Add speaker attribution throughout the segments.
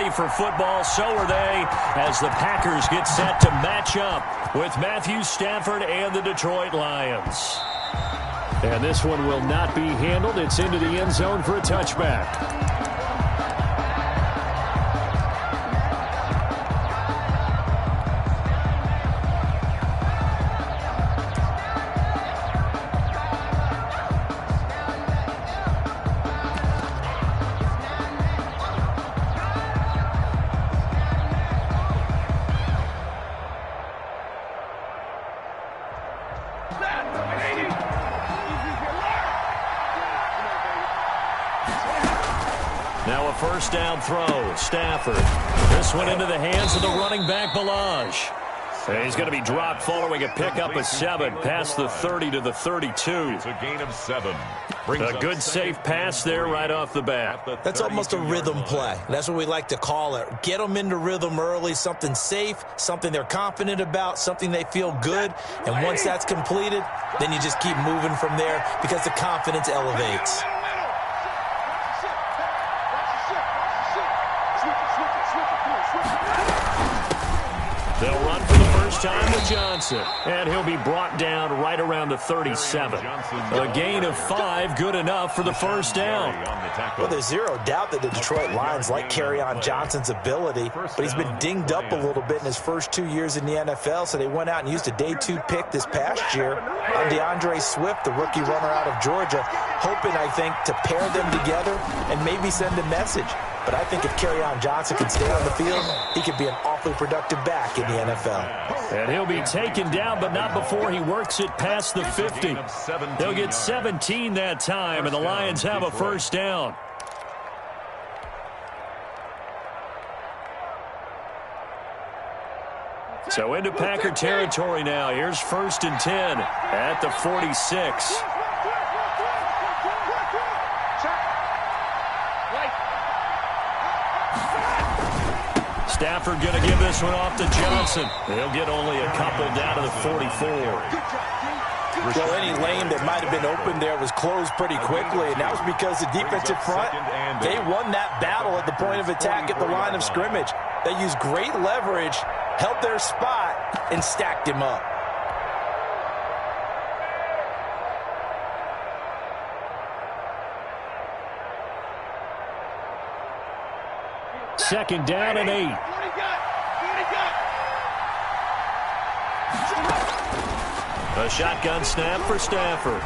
Speaker 1: ready for football. So are they, as the Packers get set to match up with Matthew Stafford and the Detroit Lions. And this one will not be handled. It's into the end zone for a touchback. Now a first down throw. Stafford. This one into the hands of the running back, Ballage. And he's going to be dropped following a pickup of 7 past the 30 to the 32.
Speaker 2: It's a gain of 7.
Speaker 1: A good safe pass there right off the bat.
Speaker 3: That's almost a rhythm play. That's what we like to call it. Get them into rhythm early, something safe, something they're confident about, something they feel good. And once that's completed, then you just keep moving from there because the confidence elevates.
Speaker 1: They'll run for the first time with Johnson. And he'll be brought down right around the 37. A gain of 5, good enough for the first down.
Speaker 3: Well, there's zero doubt that the Detroit Lions like Kerryon Johnson's ability, but he's been dinged up a little bit in his first 2 years in the NFL, so they went out and used a day 2 pick this past year on DeAndre Swift, the rookie runner out of Georgia, hoping, I think, to pair them together and maybe send a message. But I think if Kerryon Johnson can stay on the field, he could be an awfully productive back in the NFL.
Speaker 1: And he'll be taken down, but not before he works it past the 50. They'll get 17 that time, and the Lions have a first down. So into Packer territory now. Here's 1st and 10 at the 46. Stafford going to give this one off to Johnson. He'll get only a couple down to the 44.
Speaker 3: Well, any lane that might have been open there was closed pretty quickly, and that was because the defensive front, they won that battle at the point of attack at the line of scrimmage. They used great leverage, held their spot, and stacked him up.
Speaker 1: Second down and 8. A shotgun snap for Stafford.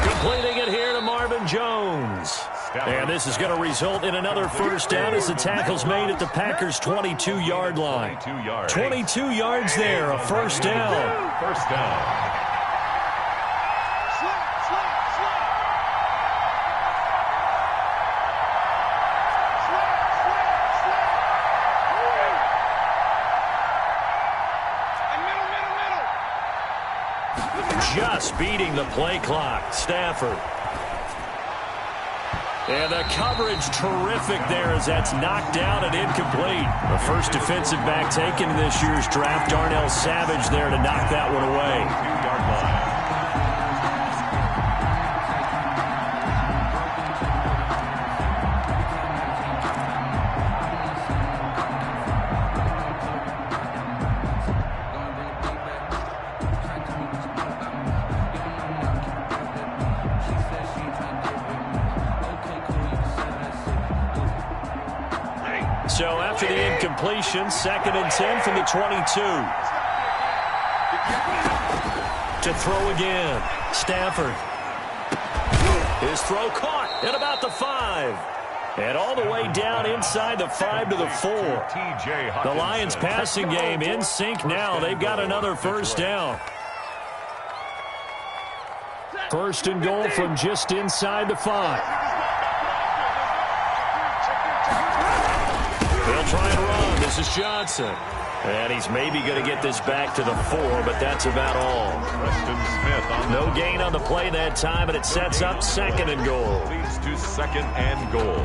Speaker 1: Completing it here to Marvin Jones. And this is going to result in another first down as the tackle's made at the Packers' 22-yard line. 22 yards there, a first down.
Speaker 2: First down.
Speaker 1: Just beating the play clock. Stafford. And the coverage terrific there as that's knocked down and incomplete. The first defensive back taken in this year's draft, Darnell Savage there to knock that one away.
Speaker 2: 2-yard line.
Speaker 1: So after the incompletion, 2nd and 10 from the 22. To throw again. Stafford. His throw caught at about the 5. And all the way down inside the 5 to the 4. The Lions passing game in sync now. They've got another first down. First and goal from just inside the 5. They'll try and run. This is Johnson. And he's maybe going to get this back to the 4, but that's about all.
Speaker 2: Preston Smith on
Speaker 1: no gain on the play that time, and it sets up 2nd and goal.
Speaker 2: Leads to 2nd and goal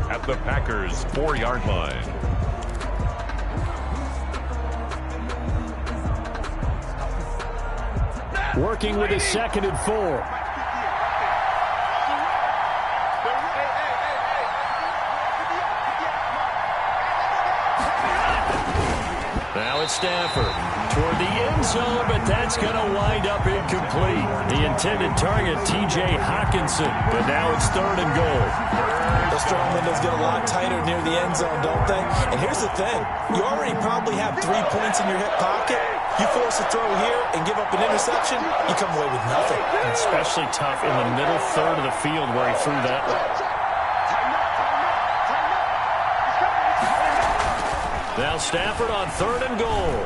Speaker 2: at the Packers' 4-yard line.
Speaker 1: Working with his 2nd and 4. Now it's Stafford toward the end zone, but that's going to wind up incomplete. The intended target, T.J. Hockenson, but now it's 3rd and goal.
Speaker 3: The strong windows get a lot tighter near the end zone, don't they? And here's the thing. You already probably have 3 points in your hip pocket. You force a throw here and give up an interception, you come away with nothing.
Speaker 1: And especially tough in the middle third of the field where he threw that one. Now Stafford on 3rd and goal.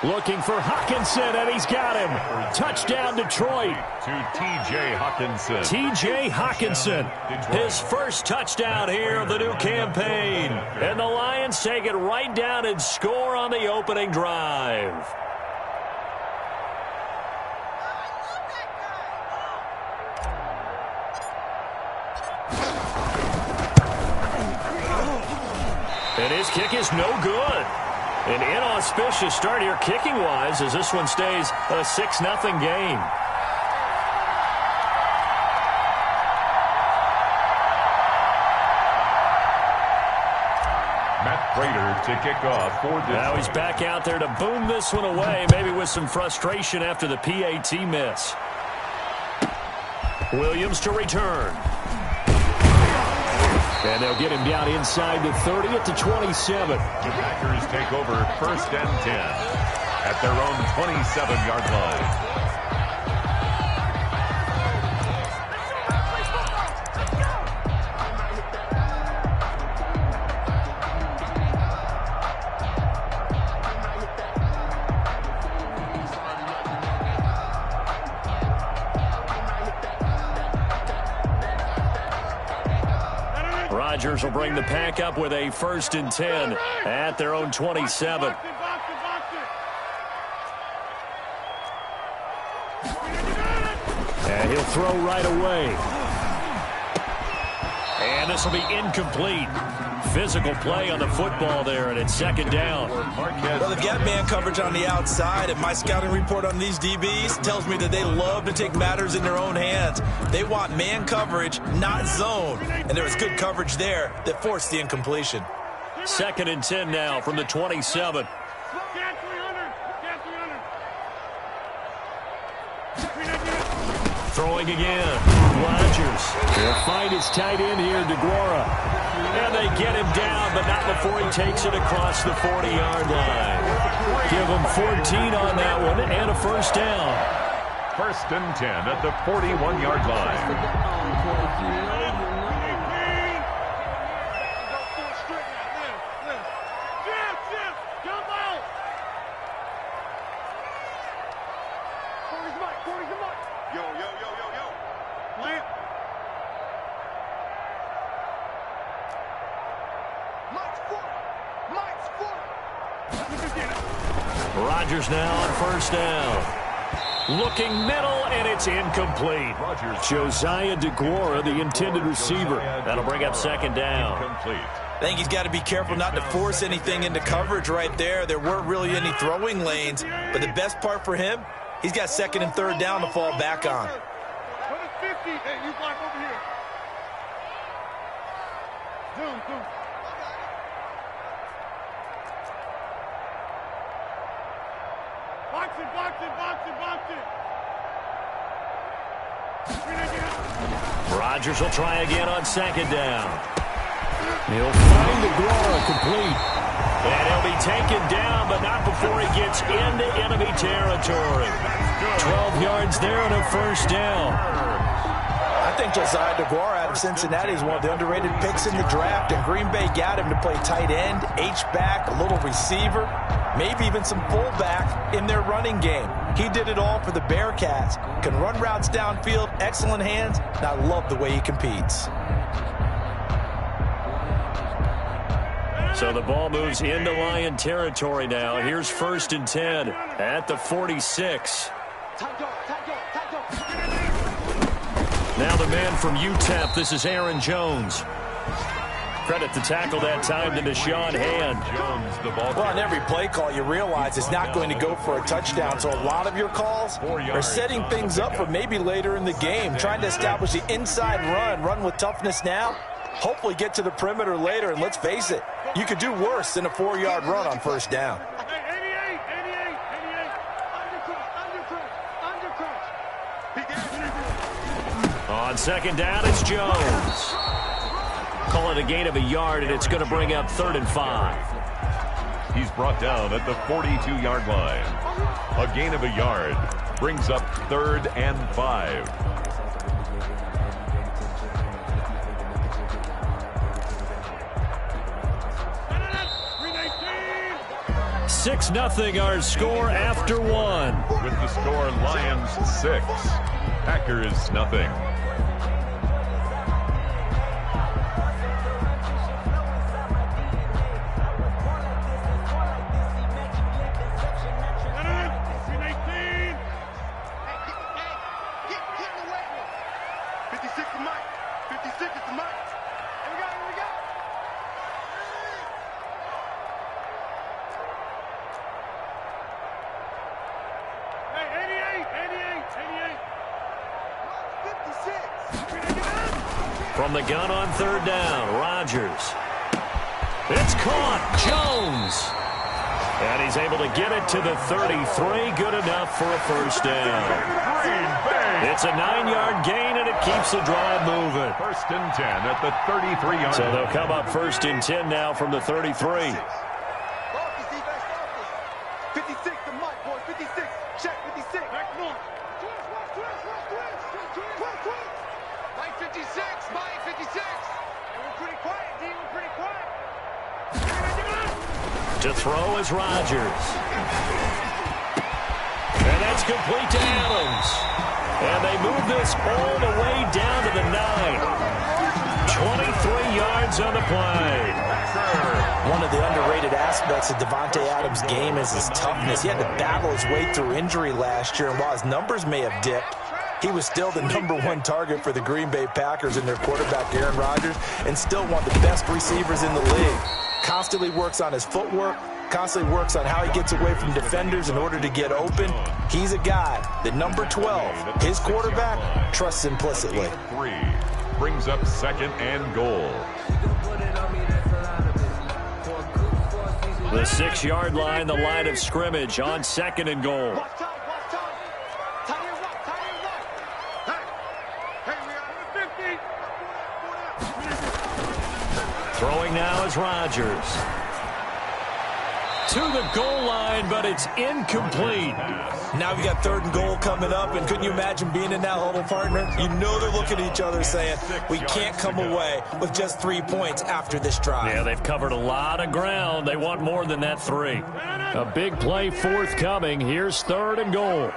Speaker 1: Looking for Hockenson, and he's got him. Touchdown, Detroit.
Speaker 2: To T.J. Hockenson.
Speaker 1: T.J. Hockenson, his first touchdown here of the new campaign. And the Lions take it right down and score on the opening drive. And his kick is no good. An inauspicious start here kicking-wise as this one stays a 6-0 game.
Speaker 2: Matt Prater to kick off for Detroit.
Speaker 1: Now he's back out there to boom this one away, maybe with some frustration after the PAT miss. Williams to return. And they'll get him down inside the 30 at the 27.
Speaker 2: The Packers take over 1st and 10 at their own 27-yard line.
Speaker 1: Rodgers will bring the pack up with a 1st and 10 at their own 27. And he'll throw right away. And this will be incomplete. Physical play on the football there, and it's 2nd down.
Speaker 3: Well, they've got man coverage on the outside, and my scouting report on these DBs tells me that they love to take matters in their own hands. They want man coverage, not zone. And there was good coverage there that forced the incompletion.
Speaker 1: 2nd and 10 now from the 27. Throwing again. Rodgers. He'll find his tight end here, DeGuara. And they get him down, but not before he takes it across the 40-yard line. Give him 14 on that one and a 1st down.
Speaker 2: 1st and 10 at the 41-yard line.
Speaker 1: Rodgers now on 1st down. Looking middle, and it's incomplete. Josiah DeGuara, the intended receiver. That'll bring up 2nd down.
Speaker 3: I think he's got to be careful not to force anything into coverage right there. There weren't really any throwing lanes, but the best part for him, he's got 2nd and 3rd down to fall back on.
Speaker 4: Hey, you block over here. Zoom. Box it.
Speaker 1: Rodgers will try again on 2nd down. He'll find DeGuara complete. And he'll be taken down, but not before he gets into enemy territory. 12 yards there and a 1st down.
Speaker 3: I think Josiah DeGuara out of Cincinnati is one of the underrated picks in the draft, and Green Bay got him to play tight end, H-back, a little receiver, maybe even some fullback in their running game. He did it all for the Bearcats. Can run routes downfield, excellent hands, and I love the way he competes.
Speaker 1: So the ball moves into Lion territory now. Here's 1st and 10 at the 46. Now the man from UTEP, this is Aaron Jones. Credit the tackle that time to Deshaun Hand.
Speaker 3: Well, on every play call, you realize it's not going to go for a touchdown, so a lot of your calls are setting things up for maybe later in the game, trying to establish the inside run with toughness now, Hopefully get to the perimeter later, and let's face it, you could do worse than a 4-yard run on first down.
Speaker 4: Hey, 88.
Speaker 1: On second down, it's Jones. Call it a gain of a yard, and it's going to bring up 3rd and 5.
Speaker 2: He's brought down at the 42-yard line. A gain of a yard brings up 3rd and 5.
Speaker 1: 6-0 our score after 1.
Speaker 2: With the score, Lions 6, Packers nothing.
Speaker 1: From the gun on 3rd down, Rodgers. It's caught, Jones. And he's able to get it to the 33, good enough for a first down. It's a 9-yard gain, and it keeps the drive moving.
Speaker 2: 1st and 10 at the 33-yard line.
Speaker 1: So they'll come up 1st and 10 now from the 33.
Speaker 4: 56, the mic, boy, 56. Check 56. Back north. Mike 56, Mike 56. And we're pretty quiet, D. We're pretty quiet.
Speaker 1: To throw is Rodgers. And that's complete to Adams. And they move this all the way down to the 9. 23 yards on the play.
Speaker 3: One of the underrated aspects of Davante Adams' game is his toughness. He had to battle his way through injury last year, and while his numbers may have dipped, he was still the #1 target for the Green Bay Packers and their quarterback, Aaron Rodgers, and still one of the best receivers in the league. Constantly works on his footwork, constantly works on how he gets away from defenders in order to get open. He's a guy that number 12, his quarterback, trusts implicitly.
Speaker 2: 3 brings up 2nd and goal.
Speaker 1: The 6-yard line, the line of scrimmage on 2nd and goal. Throwing now is Rodgers. To the goal line, but it's incomplete.
Speaker 3: Now we got 3rd and goal coming up, and couldn't you imagine being in that huddle, partner? You know they're looking at each other saying, we can't come away with just 3 points after this drive.
Speaker 1: Yeah, they've covered a lot of ground. They want more than that 3. A big play forthcoming. Here's 3rd and goal.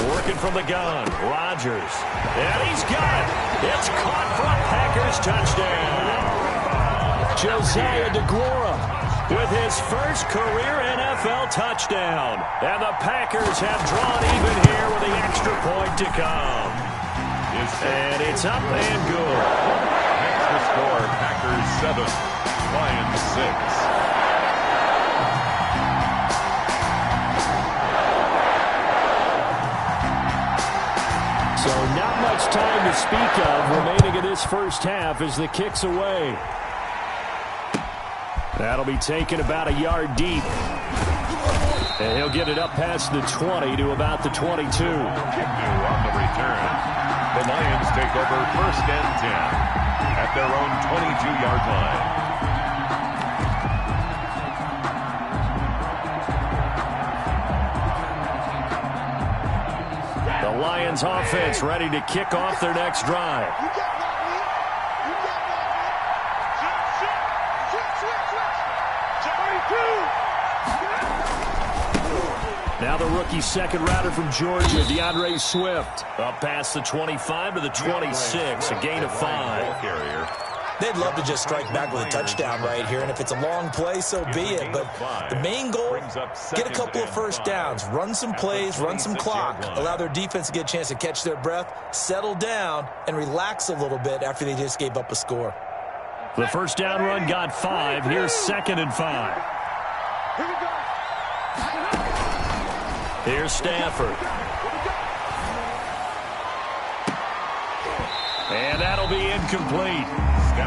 Speaker 1: Working from the gun, Rodgers. And he's got it. It's caught for a Packers touchdown. Josiah DeGuara with his first career NFL touchdown. And the Packers have drawn even here with the extra point to come. And it's up and good.
Speaker 2: Extra score, Packers 7, Lions 6.
Speaker 1: So not much time to speak of remaining in this first half as the kick's away. That'll be taken about a yard deep. And he'll get it up past the 20 to about the 22.
Speaker 2: On the return. The Lions take over 1st and 10 at their own 22-yard line.
Speaker 1: The Lions offense ready to kick off their next drive. Now the rookie second rounder from Georgia, DeAndre Swift. Up past the 25 to the 26, a gain of 5.
Speaker 3: They'd love to just strike back with a touchdown right here, and if it's a long play, so be it. But the main goal, get a couple of first downs, run some plays, run some clock, allow their defense to get a chance to catch their breath, settle down, and relax a little bit after they just gave up a score.
Speaker 1: The first down run got 5. Here's 2nd and 5.
Speaker 4: Here we go.
Speaker 1: Here's Stafford. And that'll be incomplete.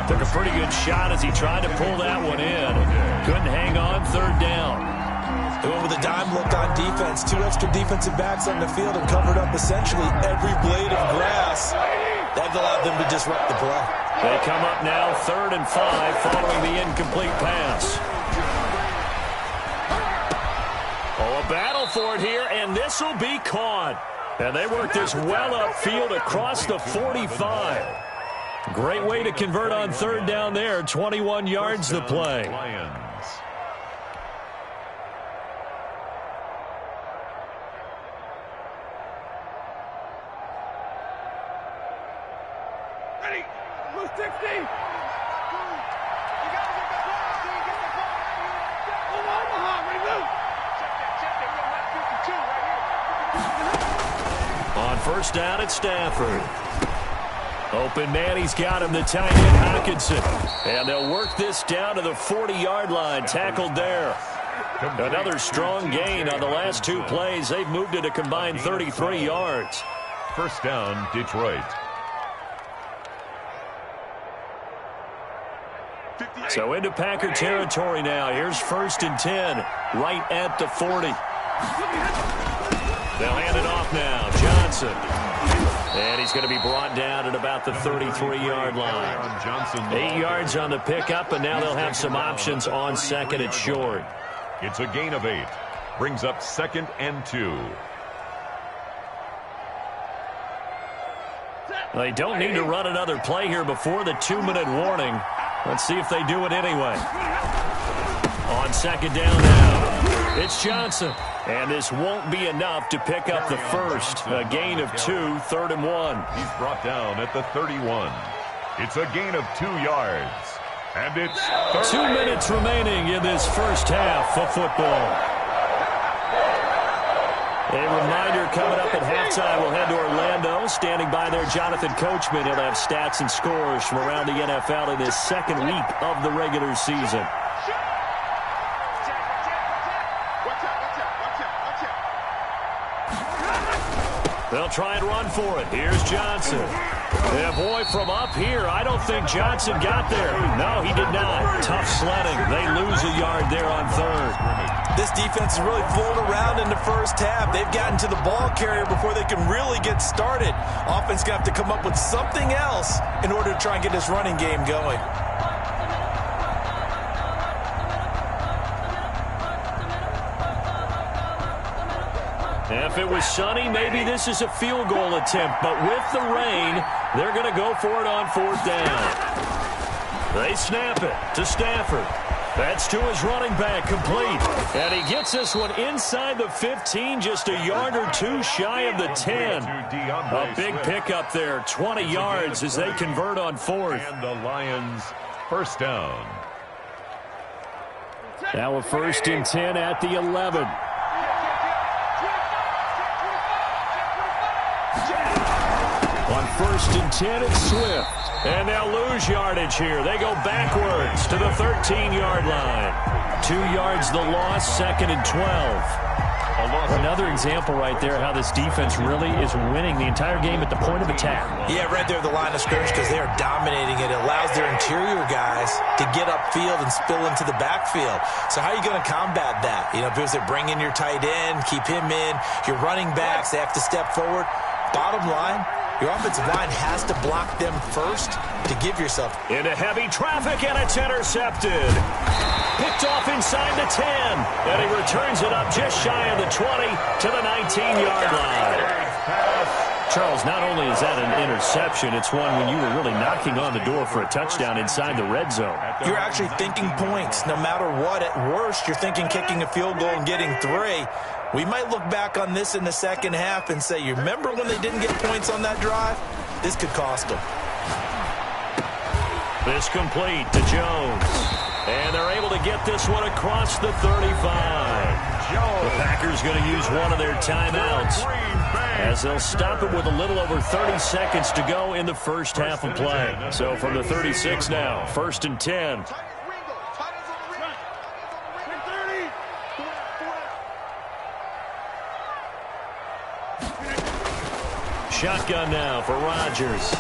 Speaker 1: Took a pretty good shot as he tried to pull that one in. Couldn't hang on, third down.
Speaker 3: They went with a dime look on defense. 2 extra defensive backs on the field and covered up essentially every blade of grass. That allowed them to disrupt the play.
Speaker 1: They come up now 3rd and 5 following the incomplete pass. Oh, a battle for it here, and this will be caught. And they work this well upfield across the 45. Great way to convert on 3rd down there. 21 yards the play.
Speaker 4: Ready? Move 60.
Speaker 1: On 1st down at Stafford. Open man, he's got him, the tight end Hockenson. And they'll work this down to the 40-yard line, tackled there. Another strong gain on the last 2 plays. They've moved it a combined 33 yards.
Speaker 2: 1st down, Detroit.
Speaker 1: So into Packer territory now. Here's 1st and 10, right at the 40. They'll hand it off now. Johnson. And he's going to be brought down at about the 33-yard line. 8 yards on the pickup, and now they'll have some options on 2nd and short.
Speaker 2: It's a gain of 8. Brings up 2nd and 2.
Speaker 1: They don't need to run another play here before the 2-minute warning. Let's see if they do it anyway. On 2nd down now, it's Johnson. And this won't be enough to pick up the first. A gain of 2, 3rd and 1.
Speaker 2: He's brought down at the 31. It's a gain of 2 yards. And it's
Speaker 1: 2 minutes remaining in this first half of football. A reminder coming up at halftime. We'll head to Orlando. Standing by there, Jonathan Coachman. He'll have stats and scores from around the NFL in this 2nd week of the regular season. They'll try and run for it. Here's Johnson. Yeah, boy, from up here, I don't think Johnson got there. No, he did not. Tough sledding. They lose a yard there on 3rd.
Speaker 3: This defense is really fooling around in the first half. They've gotten to the ball carrier before they can really get started. Offense going to have to come up with something else in order to try and get this running game going.
Speaker 1: If it was sunny, maybe this is a field goal attempt. But with the rain, they're going to go for it on 4th down. They snap it to Stafford. That's to his running back, complete. And he gets this one inside the 15, just a yard or 2 shy of the 10. A big pickup there, 20 yards as they convert on 4th.
Speaker 2: And the Lions, 1st down.
Speaker 1: Now a 1st and 10 at the 11. On 1st and 10, it's Swift. And they'll lose yardage here. They go backwards to the 13-yard line. 2 yards the loss, 2nd and 12. Another example right there how this defense really is winning the entire game at the point of attack.
Speaker 3: Yeah, right there at the line of scrimmage because they are dominating it. It allows their interior guys to get upfield and spill into the backfield. So how are you going to combat that? You know, because they bring in your tight end, keep him in. Your running backs, they have to step forward. Bottom line, your offensive line has to block them first to give yourself.
Speaker 1: Into heavy traffic, and it's intercepted. Picked off inside the 10. And he returns it up just shy of the 20 to the 19-yard line. Charles, not only is that an interception, it's one when you were really knocking on the door for a touchdown inside the red zone.
Speaker 3: You're actually thinking points no matter what. At worst, you're thinking kicking a field goal and getting 3. We might look back on this in the second half and say, you remember when they didn't get points on that drive? This could cost them.
Speaker 1: This complete to Jones. And they're able to get this one across the 35. The Packers going to use one of their timeouts as they'll stop it with a little over 30 seconds to go in the first half of play. So from the 36 now, 1st and 10. shotgun now for Rodgers.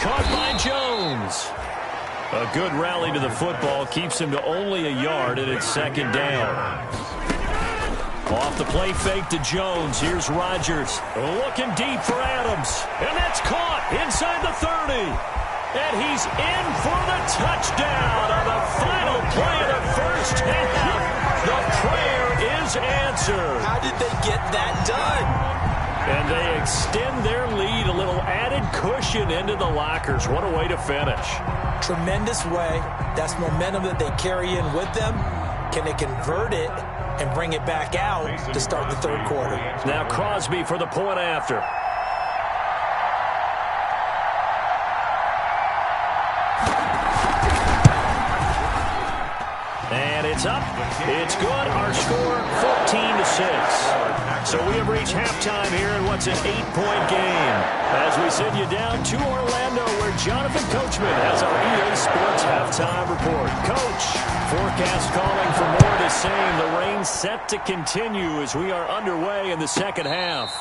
Speaker 1: Caught by Jones. A good rally to the football keeps him to only a yard, and it's second down. Off the play fake to Jones. Here's Rodgers. Looking deep for Adams. And that's caught inside the 30. And he's in for the touchdown on the final play of the first half. The prayer is answered.
Speaker 3: How did they get that done?
Speaker 1: And they extend their lead, a little added cushion into the lockers. What a way to finish.
Speaker 3: Tremendous way. That's momentum that they carry in with them. Can they convert it and bring it back out to start the third quarter?
Speaker 1: Now Crosby for the point after. And it's up. It's good. Our score, 14-6. So we have reached halftime here in what's an 8-point game. As we send you down to Orlando, where Jonathan Coachman has our EA Sports halftime report. Coach, forecast calling for more of the same. The rain set to continue as we are underway in the second half.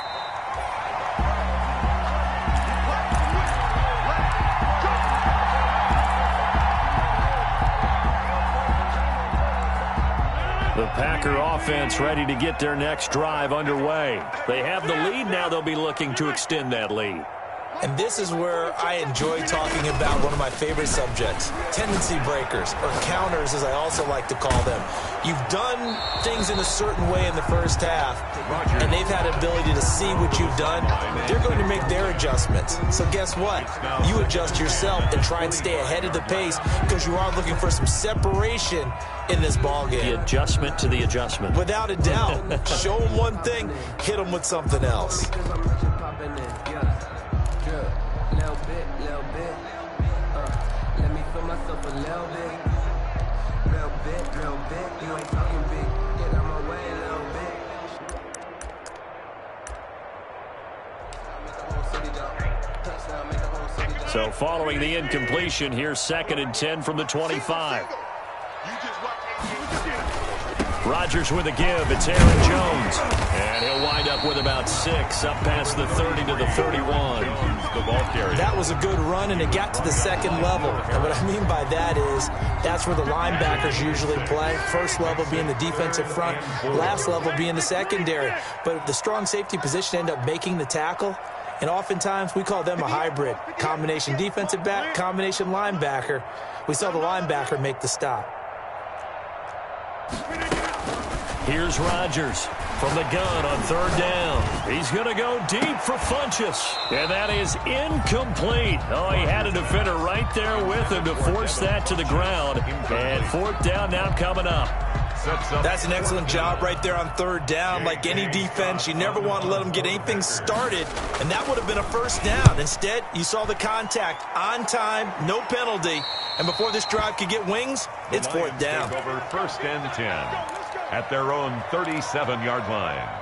Speaker 1: The Packer offense ready to get their next drive underway. They have the lead now. They'll be looking to extend that lead.
Speaker 3: And this is where I enjoy talking about one of my favorite subjects, tendency breakers, or counters as I also like to call them. You've done things in a certain way in the first half, and they've had ability to see what you've done. They're going to make their adjustments. So guess what? You adjust yourself and try and stay ahead of the pace because you are looking for some separation in this ballgame.
Speaker 1: The adjustment to the adjustment.
Speaker 3: Without a doubt. Show them one thing, hit them with something else.
Speaker 1: So following the incompletion, here's 2nd and 10 from the 25. Rodgers with a give. It's Aaron Jones. And he'll wind up with about 6 up past the 30 to the 31.
Speaker 3: That was a good run, and it got to the second level. And what I mean by that is that's where the linebackers usually play. First level being the defensive front, last level being the secondary. But the strong safety position ended up making the tackle. And oftentimes we call them a hybrid. Combination defensive back, combination linebacker. We saw the linebacker make the stop.
Speaker 1: Here's Rodgers from the gun on 3rd down. He's going to go deep for Funchess. And that is incomplete. Oh, he had a defender right there with him to force that to the ground. And 4th down now coming up.
Speaker 3: That's an excellent job right there on 3rd down. Like any defense, you never want to let them get anything started, and that would have been a 1st down. Instead, you saw the contact on time, no penalty, and before this drive could get wings, it's 4th down.
Speaker 2: Take over 1st and 10 at their own 37-yard line.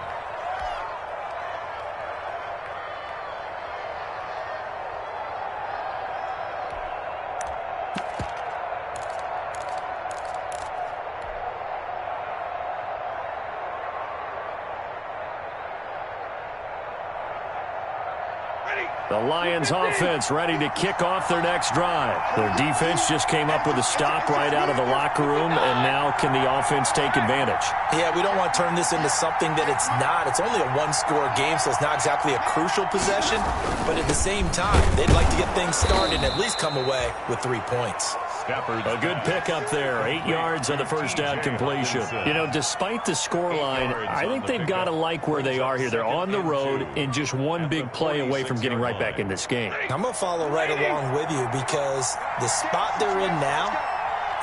Speaker 1: The Lions offense ready to kick off their next drive. Their defense just came up with a stop right out of the locker room, and now can the offense take advantage?
Speaker 3: Yeah, we don't want to turn this into something that it's not. It's only a one-score game, so it's not exactly a crucial possession. But at the same time, they'd like to get things started and at least come away with 3 points.
Speaker 1: A good pickup there. 8 yards on the 1st down completion. You know, despite the scoreline, I think they've got to like where they are here. They're on the road and just one big play away from getting right back in this game.
Speaker 3: I'm going to follow right along with you because the spot they're in now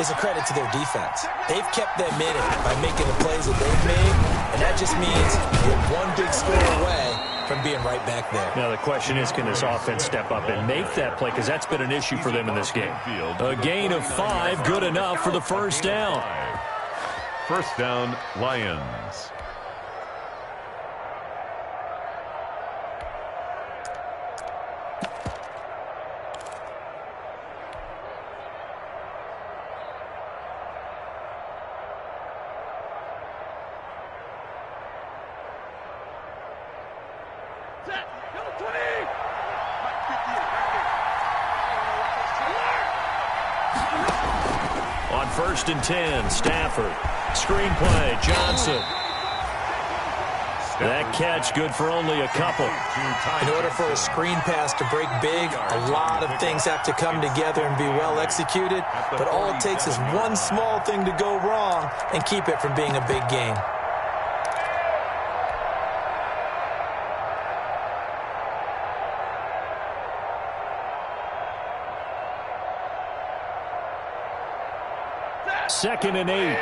Speaker 3: is a credit to their defense. They've kept them in it by making the plays that they've made, and that just means you're one big score away from being right back there.
Speaker 1: Now the question is, can this offense step up and make that play? Because that's been an issue for them in this game. A gain of 5, good enough for the 1st down.
Speaker 2: 1st down, Lions.
Speaker 4: Set. Go 20.
Speaker 1: 1st and 10. Stafford. Screen play. Johnson. That catch good for only a couple.
Speaker 3: In order for a screen pass to break big, a lot of things have to come together and be well executed. But all it takes is one small thing to go wrong and keep it from being a big gain.
Speaker 1: Second and 8.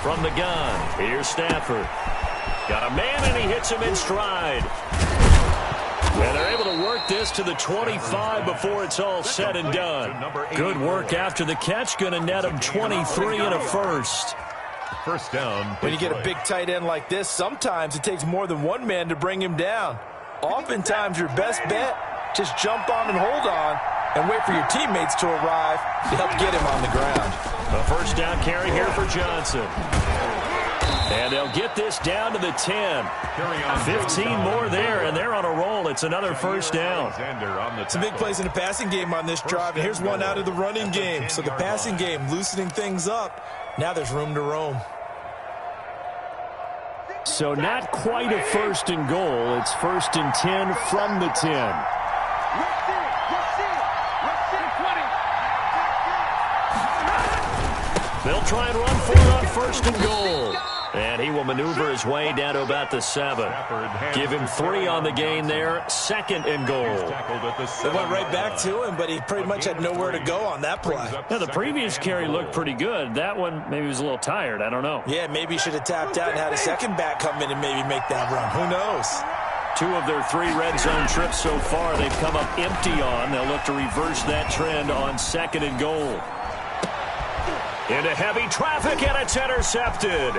Speaker 1: From the gun, here's Stafford. Got a man, and he hits him in stride. And they're able to work this to the 25 before it's all said and done. Good work after the catch. Going to net him 23 and a first.
Speaker 2: First down.
Speaker 3: When you get a big tight end like this, sometimes it takes more than one man to bring him down. Oftentimes, your best bet, just jump on and hold on and wait for your teammates to arrive to help get him on the ground.
Speaker 1: A first down carry here for Johnson. And they'll get this down to the 10. 15 more there, and they're on a roll. It's another first down.
Speaker 3: Some big plays in the passing game on this drive, and here's one out of the running game. So the passing game loosening things up. Now there's room to roam.
Speaker 1: So not quite a 1st and goal. It's 1st and 10 from the 10. They'll try and run for it on 1st and goal. And he will maneuver his way down to about the 7. Give him 3 on the gain there. 2nd and goal.
Speaker 3: They went right back to him, but he pretty much had nowhere to go on that play.
Speaker 1: Yeah, the previous carry looked pretty good. That one, maybe he was a little tired. I don't know.
Speaker 3: Yeah, maybe he should have tapped out and had a second back come in and maybe make that run. Who knows?
Speaker 1: 2 of their 3 red zone trips so far they've come up empty on. They'll look to reverse that trend on 2nd and goal. Into heavy traffic, and it's intercepted.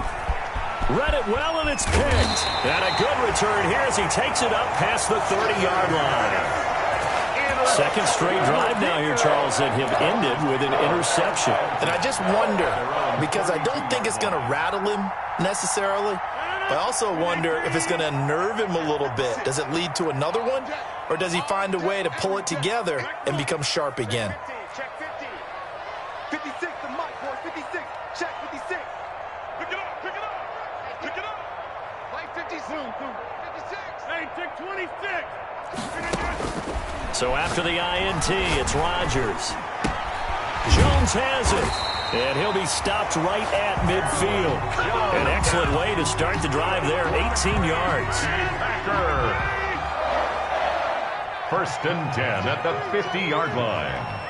Speaker 1: Read it well, and it's picked. And a good return here as he takes it up past the 30-yard line. Second straight drive now here, Charles, that have ended with an interception.
Speaker 3: And I just wonder, because I don't think it's going to rattle him necessarily, but I also wonder if it's going to unnerve him a little bit. Does it lead to another one, or does he find a way to pull it together and become sharp again?
Speaker 4: Check 50. 56, the mic, boys. 56. Check 56. Pick it up, pick it up. Pick it up. Like 56. 56. Hey, take 26.
Speaker 1: So after the INT, it's Rodgers. Jones has it. And he'll be stopped right at midfield. An excellent way to start the drive there. 18 yards.
Speaker 2: 1st and 10 at the 50-yard line.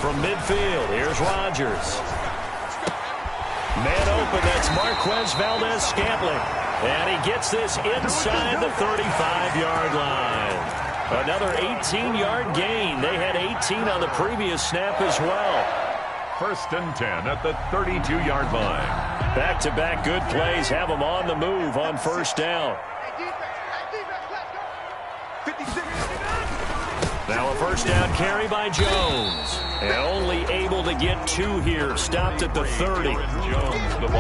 Speaker 1: From midfield, here's Rodgers. Man open, that's Marquez Valdes-Scantling. And he gets this inside the 35-yard line. Another 18-yard gain. They had 18 on the previous snap as well.
Speaker 2: 1st and 10 at the 32-yard line.
Speaker 1: Back-to-back good plays have them on the move on 1st down. Now a 1st down carry by Jones. And only able to get 2 here. Stopped at the 30.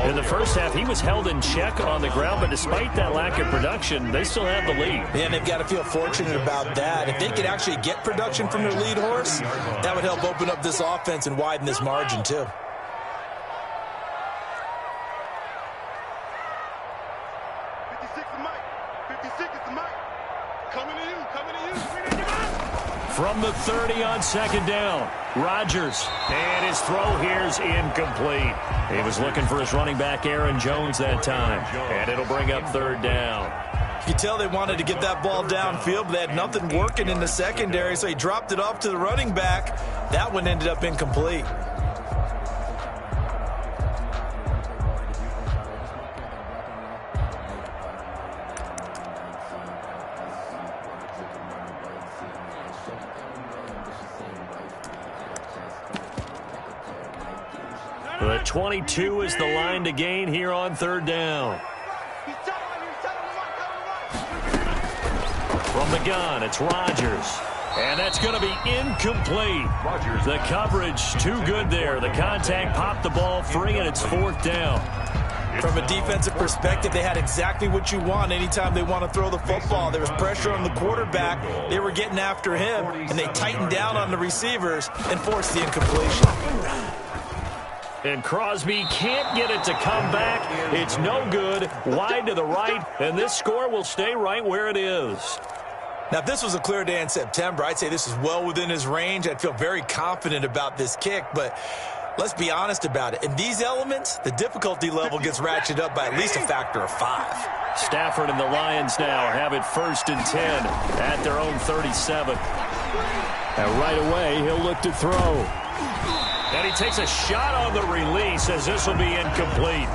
Speaker 1: In the first half, he was held in check on the ground, but despite that lack of production, they still have the lead.
Speaker 3: Yeah, and they've got to feel fortunate about that. If they could actually get production from their lead horse, that would help open up this offense and widen this margin, too.
Speaker 1: From the 30 on 2nd down, Rodgers. And his throw here's incomplete. He was looking for his running back, Aaron Jones, that time. And it'll bring up 3rd down.
Speaker 3: You can tell they wanted to get that ball downfield, but they had nothing working in the secondary, so he dropped it off to the running back. That one ended up incomplete.
Speaker 1: The 22 is the line to gain here on 3rd down. From the gun, it's Rodgers. And that's going to be incomplete. The coverage too good there. The contact popped the ball free, and it's 4th down.
Speaker 3: From a defensive perspective, they had exactly what you want anytime they want to throw the football. There was pressure on the quarterback. They were getting after him, and they tightened down on the receivers and forced the incompletion.
Speaker 1: And Crosby can't get it to come back. It's no good. Wide to the right, and this score will stay right where it is.
Speaker 3: Now, if this was a clear day in September, I'd say this is well within his range. I'd feel very confident about this kick, but let's be honest about it. In these elements, the difficulty level gets ratcheted up by at least a factor of 5.
Speaker 1: Stafford and the Lions now have it 1st and 10 at their own 37. And right away, he'll look to throw. And he takes a shot on the release as this will be incomplete.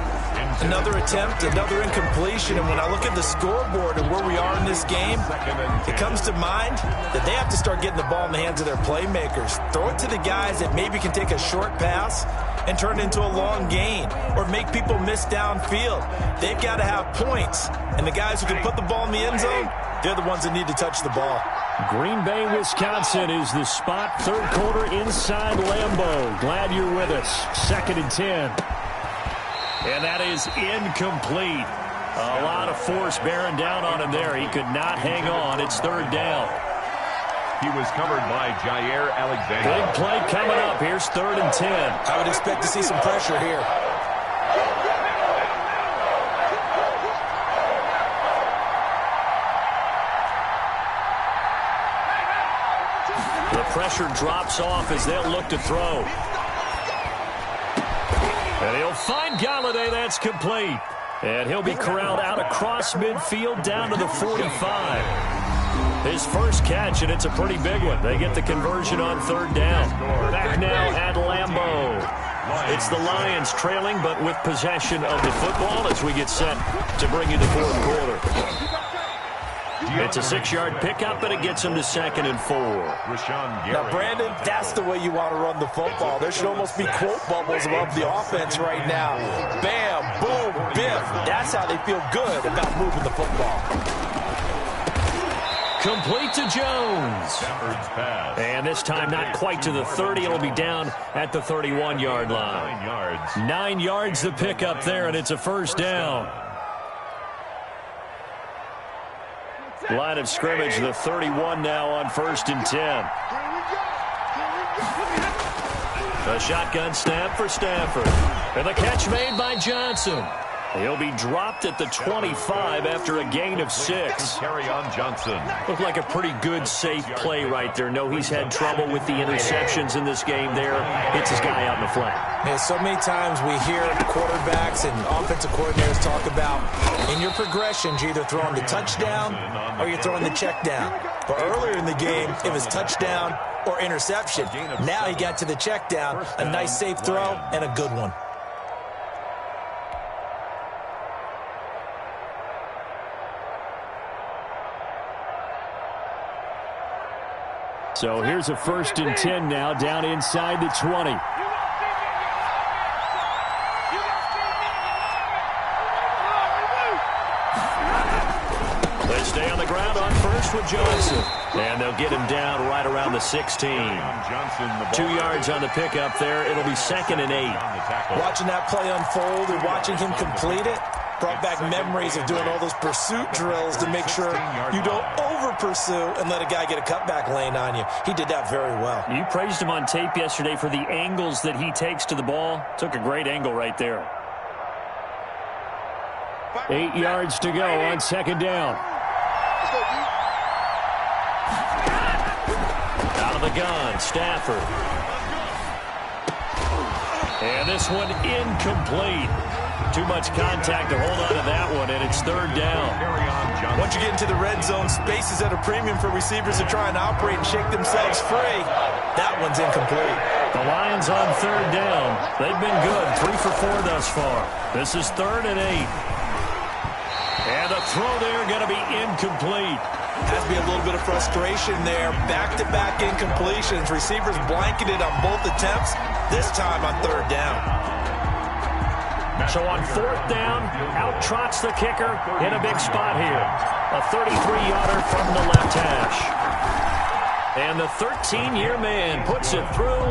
Speaker 3: Another attempt, another incompletion, and when I look at the scoreboard and where we are in this game, it comes to mind that they have to start getting the ball in the hands of their playmakers. Throw it to the guys that maybe can take a short pass and turn it into a long gain or make people miss downfield. They've got to have points, and the guys who can put the ball in the end zone, they're the ones that need to touch the ball.
Speaker 1: Green Bay, Wisconsin is the spot. 3rd quarter inside Lambeau. Glad you're with us. 2nd and 10. And that is incomplete. A lot of force bearing down on him there. He could not hang on. It's 3rd down.
Speaker 2: He was covered by Jair Alexander.
Speaker 1: Big play coming up. Here's 3rd and 10.
Speaker 3: I would expect to see some pressure here.
Speaker 1: The pressure drops off as they'll look to throw. And he'll find Golladay. That's complete. And he'll be corralled out across midfield down to the 45. His first catch, and it's a pretty big one. They get the conversion on 3rd down. Back now at Lambeau. It's the Lions trailing, but with possession of the football as we get set to bring you the 4th quarter. It's a 6-yard pickup, and it gets him to 2nd and 4.
Speaker 3: Now, Brandon, that's the way you want to run the football. There should almost be quote bubbles above the offense right now. Bam, boom, biff. That's how they feel good about moving the football.
Speaker 1: Complete to Jones. And this time not quite to the 30. It'll be down at the 31-yard line. 9 yards the pickup there, and it's a 1st down. Line of scrimmage, the 31 now on 1st and 10. The shotgun snap for Stafford. And the catch made by Johnson. He'll be dropped at the 25 after a gain of 6.
Speaker 2: Kerryon Johnson.
Speaker 1: Looked like a pretty good, safe play right there. No, he's had trouble with the interceptions in this game there. Hits his guy out in the flat.
Speaker 3: Yeah, so many times we hear quarterbacks and offensive coordinators talk about in your progressions, you're either throwing the touchdown or you're throwing the check down. But earlier in the game, it was touchdown or interception. Now he got to the check down, a nice safe throw, and a good one.
Speaker 1: So here's a 1st and 10 now down inside the 20. They stay on the ground on 1st with Johnson. And they'll get him down right around the 16. 2 yards on the pickup there. It'll be 2nd and 8.
Speaker 3: Watching that play unfold and watching him complete it brought back memories of doing all those pursuit drills to make sure you don't over-pursue and let a guy get a cutback lane on you. He did that very well.
Speaker 1: You praised him on tape yesterday for the angles that he takes to the ball. Took a great angle right there. 8 yards to go on 2nd down. Out of the gun, Stafford. And this one incomplete. Too much contact to hold on to that one, and it's 3rd down.
Speaker 3: Once you get into the red zone, space is at a premium for receivers to try and operate and shake themselves free. That one's incomplete.
Speaker 1: The Lions on 3rd down. They've been good, 3 for 4 thus far. This is 3rd and 8. And the throw there going to be incomplete.
Speaker 3: Has to be a little bit of frustration there. Back-to-back incompletions. Receivers blanketed on both attempts, this time on 3rd down.
Speaker 1: So on 4th down, out trots the kicker in a big spot here. A 33-yarder from the left hash. And the 13-year man puts it through,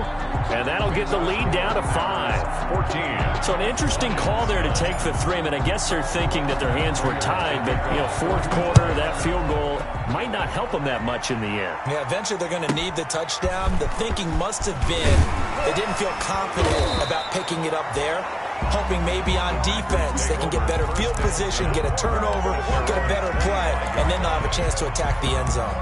Speaker 1: and that'll get the lead down to 5.
Speaker 2: 14.
Speaker 1: So an interesting call there to take the 3. I mean, I guess they're thinking that their hands were tied, but, fourth quarter, that field goal might not help them that much in the end.
Speaker 3: Yeah, eventually they're going to need the touchdown. The thinking must have been they didn't feel confident about picking it up there, hoping maybe on defense they can get better field position, get a turnover, get a better play, and then they'll have a chance to attack the end zone.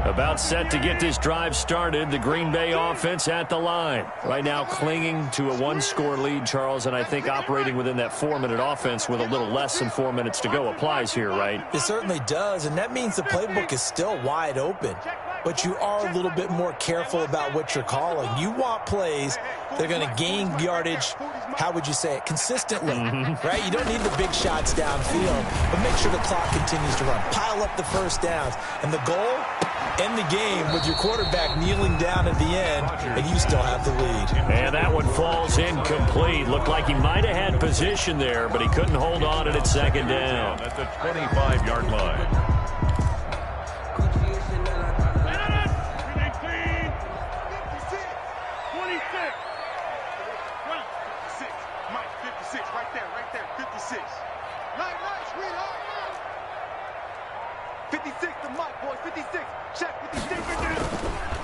Speaker 1: About set to get this drive started. The Green Bay offense at the line. Right now clinging to a 1-score lead, Charles, and I think operating within that 4-minute offense with a little less than 4 minutes to go applies here, right?
Speaker 3: It certainly does, and that means the playbook is still wide open. But you are a little bit more careful about what you're calling. You want plays that are going to gain yardage, how would you say it, consistently, right? You don't need the big shots downfield, but make sure the clock continues to run. Pile up the first downs, and the goal, end the game with your quarterback kneeling down at the end, and you still have the lead.
Speaker 1: And that one falls incomplete. Looked like he might have had position there, but he couldn't hold on at second down.
Speaker 2: At the 25-yard line.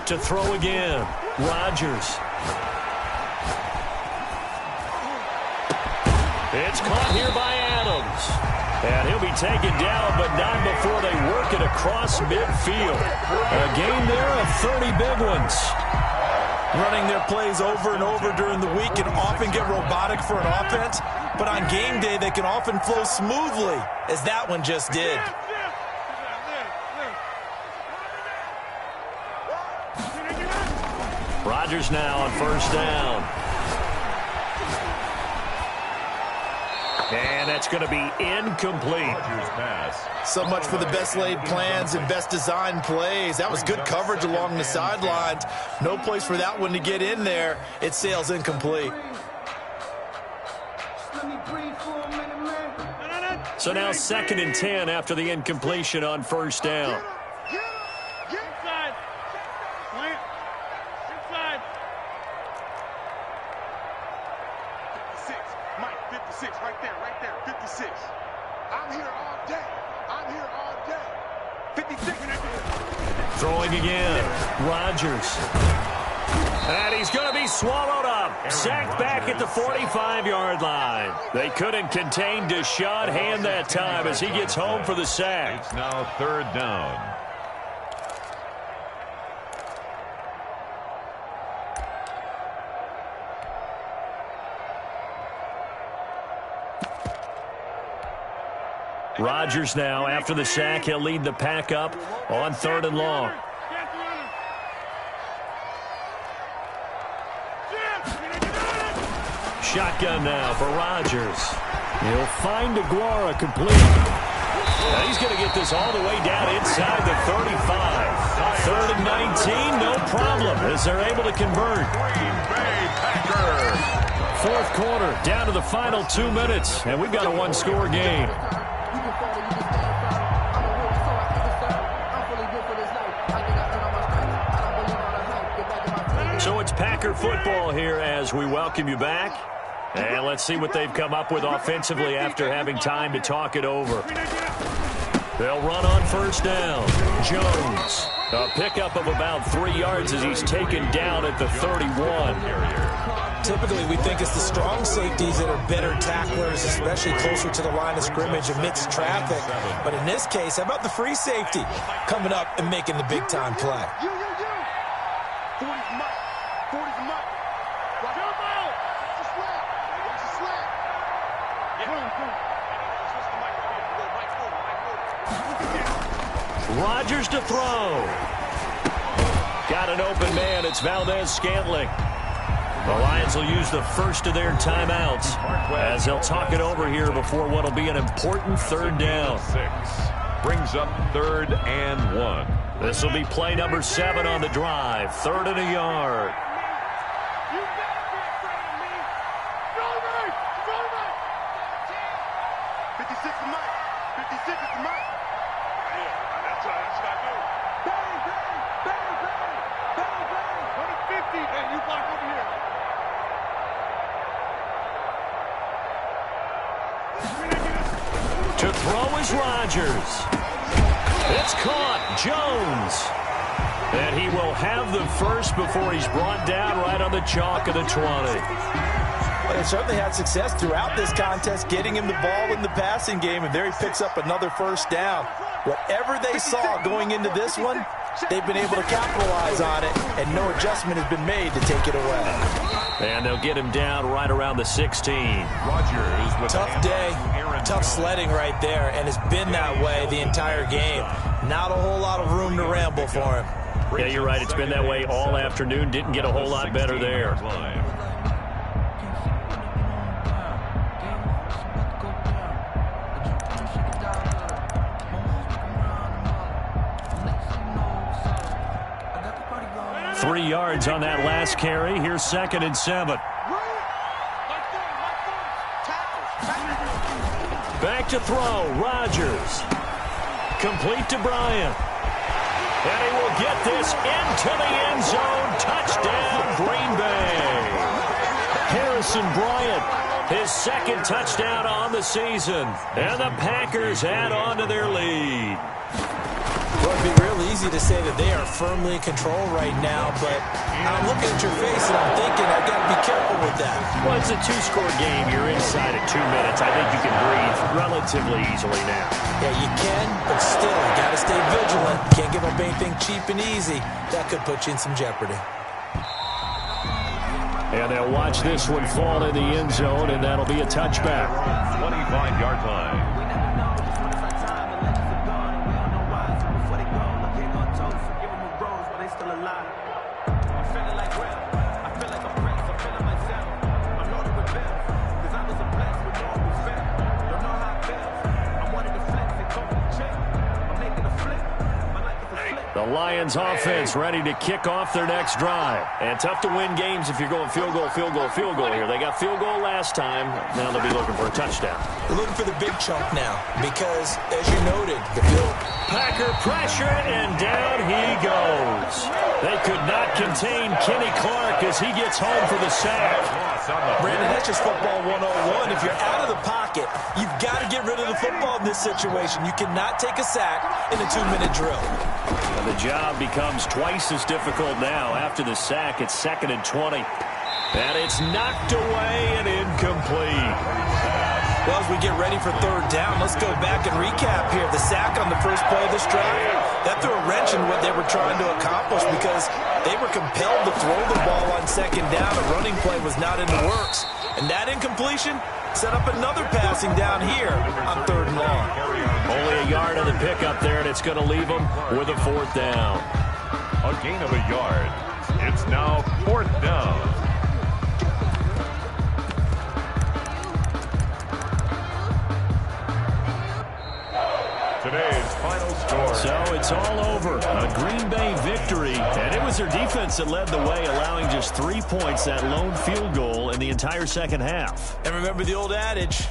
Speaker 1: To throw again, Rodgers. It's caught here by Adams. And he'll be taken down, but not before they work it across midfield. A game there of 30 big ones.
Speaker 3: Running their plays over and over during the week can often get robotic for an offense, but on game day they can often flow smoothly, as that one just did.
Speaker 1: Rodgers now on first down. And that's going to be incomplete.
Speaker 3: So much for the best laid plans and best designed plays. That was good coverage along the sidelines. No place for that one to get in there. It sails incomplete.
Speaker 1: So now 2nd and 10 after the incompletion on first down. Throwing again, Rodgers. And he's going to be swallowed up. Sacked back at the 45-yard line. They couldn't contain Deshaun Hand that time as he gets home for the sack.
Speaker 2: It's now 3rd down.
Speaker 1: Rodgers now, after the sack, he'll lead the pack up on 3rd and long. Shotgun now for Rodgers. He'll find DeGuara complete. And he's going to get this all the way down inside the 35. 3rd and 19, no problem, as they're able to convert.
Speaker 2: Green Bay Packers.
Speaker 1: 4th quarter, down to the final 2 minutes, and we've got a 1-score game. So it's Packer football here as we welcome you back. And let's see what they've come up with offensively after having time to talk it over. They'll run on first down. Jones, a pickup of about 3 yards as he's taken down at the 31.
Speaker 3: Typically, we think it's the strong safeties that are better tacklers, especially closer to the line of scrimmage amidst traffic. But in this case, how about the free safety coming up and making the big-time play?
Speaker 1: Rodgers to throw. Got an open man. It's Valdez-Scantling. The Lions will use the first of their timeouts as they'll talk it over here before what will be an important 3rd down.
Speaker 2: 6 brings up 3rd and 1.
Speaker 1: This will be play number 7 on the drive. 3rd and a yard.
Speaker 4: the mic. 56 is the mic. Yeah, that's what I do. Bang, bang, bang, bang, bang, bang. What is 50? Hey, you block over here.
Speaker 1: To throw is Rodgers. It's caught. Jones. And he will have the first before he's brought down right on the chalk of the 20.
Speaker 3: Well, they certainly had success throughout this contest, getting him the ball in the passing game, and there he picks up another first down. Whatever they saw going into this one, they've been able to capitalize on it, and no adjustment has been made to take it away.
Speaker 1: And they'll get him down right around the 16.
Speaker 2: Rodgers with
Speaker 3: Tough day, tough sledding right there, and it's been that way the entire game. Not a whole lot of room to ramble for him.
Speaker 1: Yeah, you're right. It's been that way all afternoon. Didn't get a whole lot better there. Three yards on that last carry. Here's 2nd and 7. Back to throw. Rodgers. Complete to Bryant. And he will get this into the end zone. Touchdown, Green Bay. Harrison Bryant, his 2nd touchdown on the season. And the Packers add on to their lead.
Speaker 3: Well, it'd be real easy to say that they are firmly in control right now, but I'm looking at your face and I'm thinking I've got to be careful with that.
Speaker 1: Well, it's a 2-score game. You're inside at 2 minutes. I think you can breathe relatively easily now.
Speaker 3: Yeah, you can, but still, you got to stay vigilant. Can't give up anything cheap and easy. That could put you in some jeopardy.
Speaker 1: And they'll watch this one fall in the end zone, and that'll be a touchback.
Speaker 2: 25-yard line.
Speaker 1: The Lions offense ready to kick off their next drive. And tough to win games if you're going field goal, field goal, field goal here. They got field goal last time. Now they'll be looking for a touchdown.
Speaker 3: They're looking for the big chunk now because, as you noted, the field.
Speaker 1: Packer pressure, and down he goes. They could not contain Kenny Clark as he gets home for the sack.
Speaker 3: Brandon, that's just football 101. If you're out of the pocket, you've got to get rid of the football in this situation. You cannot take a sack in a 2-minute drill.
Speaker 1: And the job becomes twice as difficult now. After the sack, it's 2nd and 20. And it's knocked away and incomplete.
Speaker 3: Well, as we get ready for 3rd down, let's go back and recap here. The sack on the first play of this drive, that threw a wrench in what they were trying to accomplish because they were compelled to throw the ball on 2nd down. A running play was not in the works. And that incompletion set up another passing down here on 3rd and long.
Speaker 1: Only a yard on the pickup there, and it's going to leave them with a 4th down.
Speaker 2: A gain of a yard. It's now 4th down. Today's final score.
Speaker 1: So it's all over. A Green Bay victory. And it was their defense that led the way, allowing just 3 points, that lone field goal in the entire second half.
Speaker 3: And remember the old adage,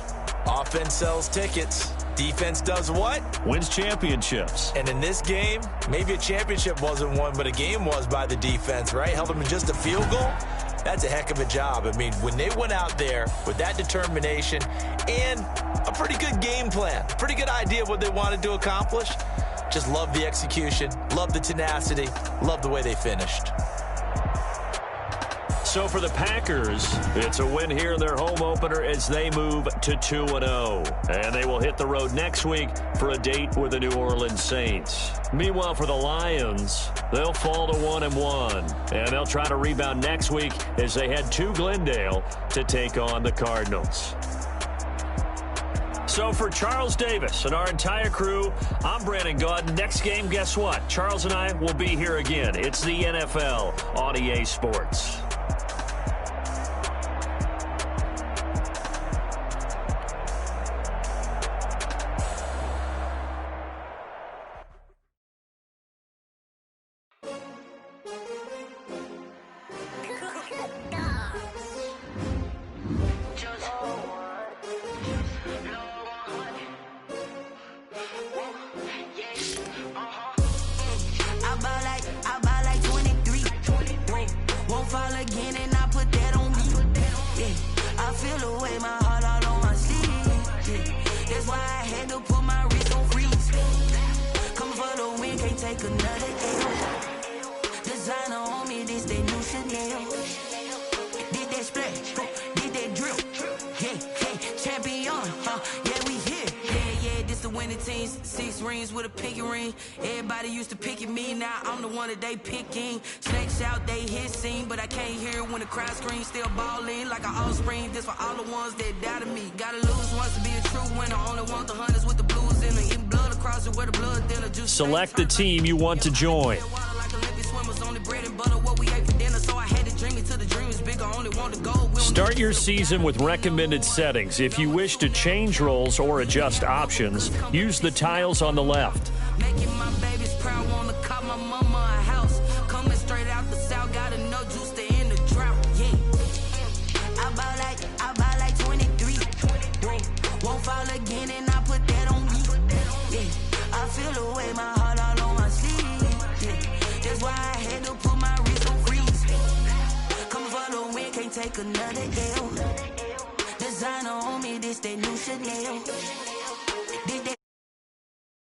Speaker 3: offense sells tickets. Defense does what?
Speaker 1: Wins championships.
Speaker 3: And in this game, maybe a championship wasn't won, but a game was by the defense, right? Held them to just a field goal. That's a heck of a job. I mean, when they went out there with that determination and a pretty good game plan, pretty good idea of what they wanted to accomplish, just love the execution, love the tenacity, love the way they finished.
Speaker 1: So for the Packers, it's a win here in their home opener as they move to 2-0. And they will hit the road next week for a date with the New Orleans Saints. Meanwhile, for the Lions, they'll fall to 1-1. And they'll try to rebound next week as they head to Glendale to take on the Cardinals. So for Charles Davis and our entire crew, I'm Brandon Gaudin. Next game, guess what? Charles and I will be here again. It's the NFL on EA Sports.
Speaker 5: Yeah, we here. Yeah, this the winning teams. 6 rings with a pinky ring. Everybody used to picking me, now I'm the one that they picking. Snakes out, they hit scene, but I can't hear when the crowd screams. Still ballin' like an offspring. This for all the ones that doubted me. Gotta lose once to be a true winner. Only want the hunters with the blues in it. Eating blood across it where the blood thinner.
Speaker 1: Select the team you want to join. Start your season with recommended settings. If you wish to change roles or adjust options, use the tiles on the left.
Speaker 5: Making my babies proud, wanna call my mama a house. Coming straight out the south, got enough juice to end the drought. Yeah, I buy like 23. Won't fall again, and I put that on me. Yeah, I feel the way, my heart all on my sleeve. Yeah, that's why I had to put my wrist on freeze. Coming for the win, can't take another L. Designer on me, this that new Chanel.